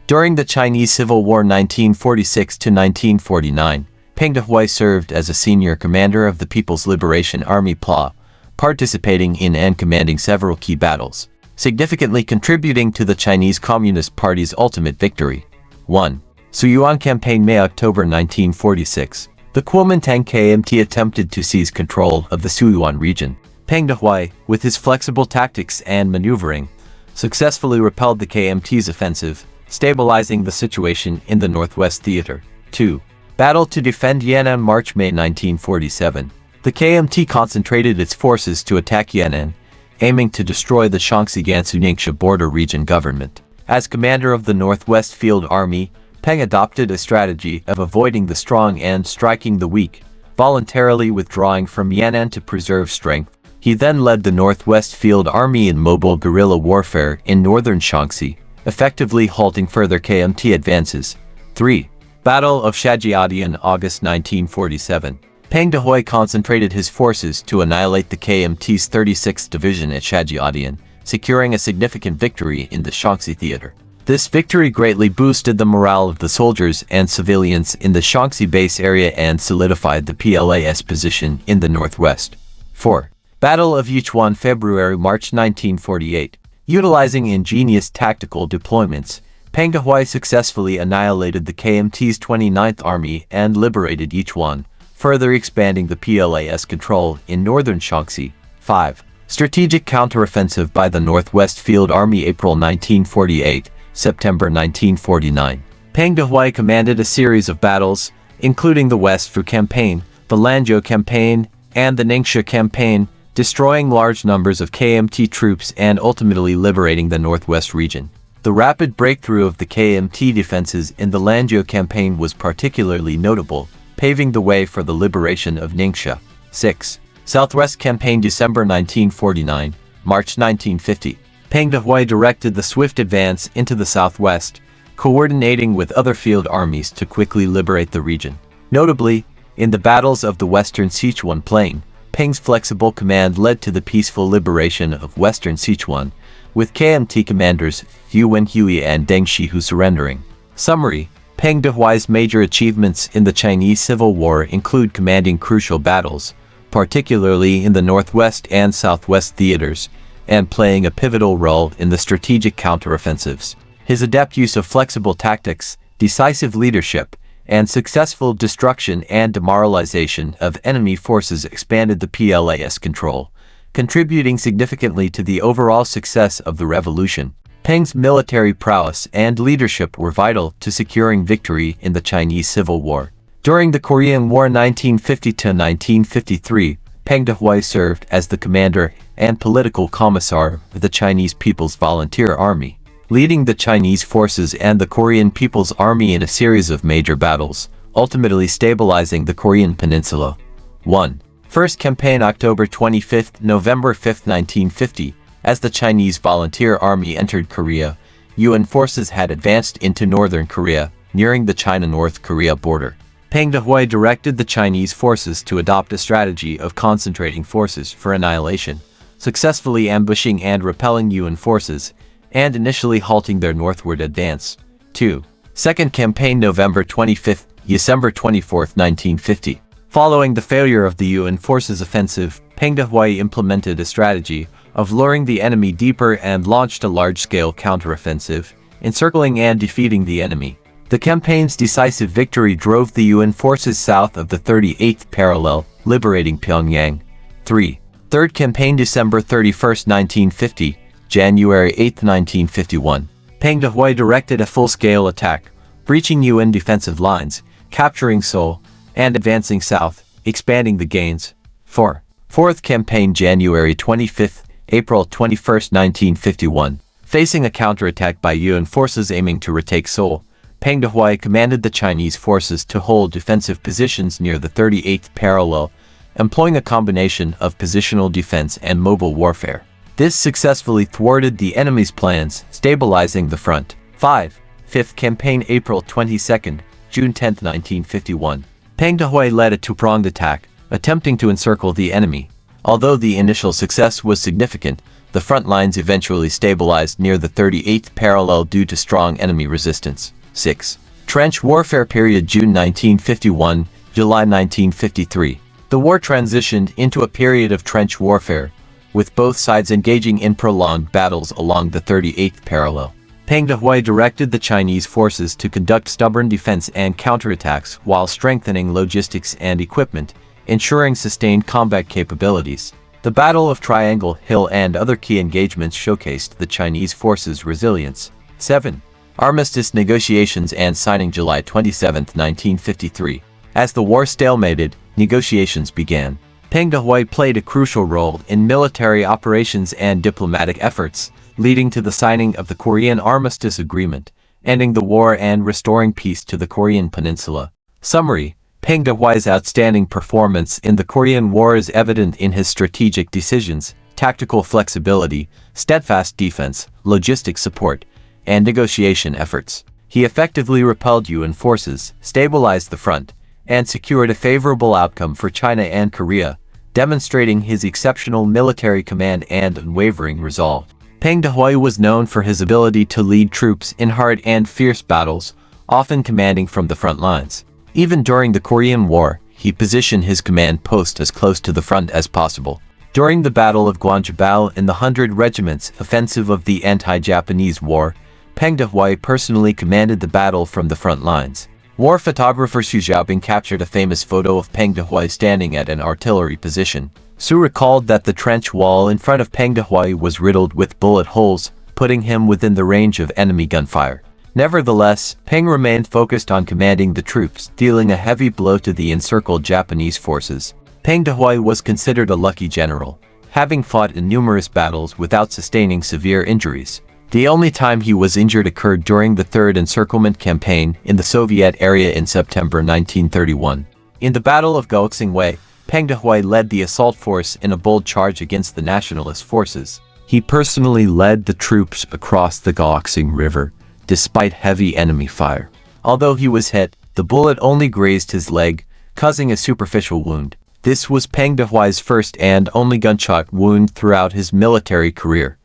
During the Chinese Civil War 1946–1949, Peng Dehuai served as a senior commander of the People's Liberation Army PLA, participating in and commanding several key battles, significantly contributing to the Chinese Communist Party's ultimate victory. 1. Suiyuan Campaign May–October 1946. The Kuomintang KMT attempted to seize control of the Suiyuan region. Peng Dehuai, with his flexible tactics and maneuvering, successfully repelled the KMT's offensive, stabilizing the situation in the Northwest Theater. 2. Battle to defend Yan'an March–May 1947. The KMT concentrated its forces to attack Yan'an, aiming to destroy the Shaanxi-Gansu-Ningxia border region government. As commander of the Northwest Field Army, Peng adopted a strategy of avoiding the strong and striking the weak, voluntarily withdrawing from Yan'an to preserve strength. He then led the Northwest Field Army in mobile guerrilla warfare in northern Shaanxi, effectively halting further KMT advances. 3. Battle of Shajiadian, August 1947. Peng Dehuai concentrated his forces to annihilate the KMT's 36th Division at Shajiadian, securing a significant victory in the Shaanxi theater. This victory greatly boosted the morale of the soldiers and civilians in the Shaanxi base area and solidified the PLA's position in the northwest. 4. Battle of Yichuan, February–March 1948. Utilizing ingenious tactical deployments, Peng Dehuai successfully annihilated the KMT's 29th Army and liberated Yichuan, further expanding the PLA's control in northern Shaanxi. 5. Strategic counteroffensive by the Northwest Field Army, April 1948, September 1949. Peng Dehuai commanded a series of battles, including the West Fu Campaign, the Lanzhou Campaign, and the Ningxia Campaign, destroying large numbers of KMT troops and ultimately liberating the Northwest region. The rapid breakthrough of the KMT defenses in the Lanzhou Campaign was particularly notable, paving the way for the liberation of Ningxia. 6. Southwest Campaign, December 1949, March 1950. Peng Dehuai directed the swift advance into the southwest, coordinating with other field armies to quickly liberate the region. Notably, in the battles of the western Sichuan plain, Peng's flexible command led to the peaceful liberation of western Sichuan, with KMT commanders Yu Wenhui and Deng Shihu surrendering. Summary: Peng Dehuai's major achievements in the Chinese Civil War include commanding crucial battles, particularly in the northwest and southwest theaters, and playing a pivotal role in the strategic counteroffensives. His adept use of flexible tactics, decisive leadership, and successful destruction and demoralization of enemy forces expanded the PLA's control, contributing significantly to the overall success of the revolution. Peng's military prowess and leadership were vital to securing victory in the Chinese Civil War. During the Korean War 1950–1953, Peng Dehuai served as the commander and political commissar of the Chinese People's Volunteer Army, leading the Chinese forces and the Korean People's Army in a series of major battles, ultimately stabilizing the Korean peninsula. 1. First Campaign, October 25–November 5, 1950. As the Chinese Volunteer Army entered Korea, UN forces had advanced into northern Korea, nearing the China-North Korea border. Peng Dehuai directed the Chinese forces to adopt a strategy of concentrating forces for annihilation, successfully ambushing and repelling UN forces, and initially halting their northward advance. 2. Second Campaign, November 25–December 24, 1950. Following the failure of the UN forces' offensive, Peng Dehuai implemented a strategy of luring the enemy deeper and launched a large-scale counteroffensive, encircling and defeating the enemy. The campaign's decisive victory drove the UN forces south of the 38th parallel, liberating Pyongyang. 3. Third Campaign, December 31, 1950, January 8, 1951. Peng Dehuai directed a full-scale attack, breaching UN defensive lines, capturing Seoul, and advancing south, expanding the gains. 4. Fourth Campaign, January 25, April 21, 1951. Facing a counterattack by UN forces aiming to retake Seoul, Peng Dehuai commanded the Chinese forces to hold defensive positions near the 38th parallel, employing a combination of positional defense and mobile warfare. This successfully thwarted the enemy's plans, stabilizing the front. 5. Fifth Campaign, April 22, June 10, 1951. Peng Dehuai led a two-pronged attack, attempting to encircle the enemy. Although the initial success was significant, The front lines eventually stabilized near the 38th parallel due to strong enemy resistance. 6. Trench warfare period June 1951, July 1953. The war transitioned into a period of trench warfare, with both sides engaging in prolonged battles along the 38th parallel. Peng Dehuai directed the Chinese forces to conduct stubborn defense and counterattacks while strengthening logistics and equipment, ensuring sustained combat capabilities. The Battle of Triangle Hill and other key engagements showcased the Chinese forces' resilience. 7. Armistice negotiations and signing July 27, 1953. As the war stalemated, negotiations began. Peng Dehuai played a crucial role in military operations and diplomatic efforts, leading to the signing of the Korean Armistice Agreement, ending the war and restoring peace to the Korean Peninsula. Summary: Peng Dehuai's outstanding performance in the Korean War is evident in his strategic decisions, tactical flexibility, steadfast defense, logistic support, and negotiation efforts. He effectively repelled Yuan forces, stabilized the front, and secured a favorable outcome for China and Korea, demonstrating his exceptional military command and unwavering resolve. Peng Dehuai was known for his ability to lead troops in hard and fierce battles, often commanding from the front lines. Even during the Korean War, he positioned his command post as close to the front as possible. During the Battle of Guanjibao in the 100 Regiment's offensive of the anti-Japanese war, Peng Dehuai personally commanded the battle from the front lines. War photographer Xu Xiaobing captured a famous photo of Peng Dehuai standing at an artillery position. Xu recalled that the trench wall in front of Peng Dehuai was riddled with bullet holes, putting him within the range of enemy gunfire. Nevertheless, Peng remained focused on commanding the troops, dealing a heavy blow to the encircled Japanese forces. Peng Dehuai was considered a lucky general, having fought in numerous battles without sustaining severe injuries. The only time he was injured occurred during the Third Encirclement Campaign in the Soviet area in September 1931. In the Battle of Gaoxingwei, Peng Dehuai led the assault force in a bold charge against the nationalist forces. He personally led the troops across the Gaoxing River, despite heavy enemy fire. Although he was hit, the bullet only grazed his leg, causing a superficial wound. This was Peng Dehuai's first and only gunshot wound throughout his military career.